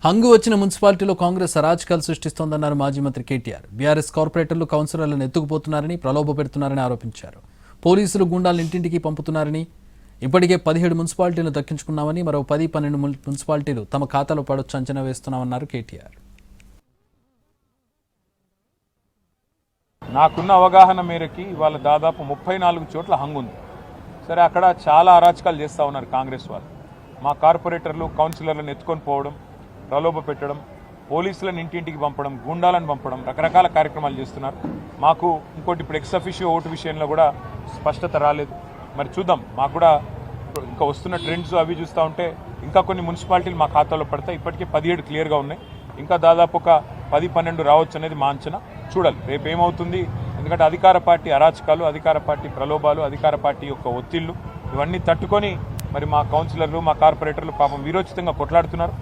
హంగు వచ్చిన మున్సిపాలిటీలో కాంగ్రెస్ అరాచకాలు సృష్టిస్తోందన్నారు మాజీ మంత్రి కేటీఆర్. బీఆర్ఎస్ కార్పొరేటర్లు కౌన్సిలర్లను ఎత్తుకుపోతున్నారని, ప్రలోభ పెడుతున్నారని ఆరోపించారు. పోలీసులు గుండాలను ఇంటింటికి పంపుతున్నారని, ఇప్పటికే 17 మున్సిపాలిటీలను దక్కించుకున్నామని, మరో 10-12 మున్సిపాలిటీలు తమ ఖాతాలో పడొచ్చు అంచనా వేస్తున్నామన్నారు కేటీఆర్. నాకున్న అవగాహన మేరకి వాళ్ళ దాదాపు 34 చోట్ల హంగుంది. సరే, అక్కడ చాలా అరాచకాలు చేస్తూ ఉన్నారు కాంగ్రెస్ వాళ్ళు. మా కార్పొరేటర్లు కౌన్సిలర్లను ఎత్తుకొని పోవడం, ప్రలోభ పెట్టడం, పోలీసులను ఇంటింటికి పంపడం, గుండాలను పంపడం, రకరకాల కార్యక్రమాలు చేస్తున్నారు. మాకు ఇంకోటి ఇప్పుడు ఎక్స్ అఫిషియో ఓటు విషయంలో కూడా స్పష్టత రాలేదు. మరి చూద్దాం. మాకు కూడా ఇంకా వస్తున్న ట్రెండ్స్ అవి చూస్తూ ఉంటే ఇంకా కొన్ని మున్సిపాలిటీలు మా ఖాతాలో పడతాయి. ఇప్పటికే 17 క్లియర్గా ఉన్నాయి. ఇంకా దాదాపు ఒక 10-12 రావచ్చు అనేది మా అంచనా. చూడాలి రేపు ఏమవుతుంది. ఎందుకంటే అధికార పార్టీ అరాచకాలు, అధికార పార్టీ ప్రలోభాలు, అధికార పార్టీ యొక్క ఒత్తిళ్లు ఇవన్నీ తట్టుకొని మరి మా కౌన్సిలర్లు, మా కార్పొరేటర్లు పాపం వీరోచితంగా కొట్లాడుతున్నారు.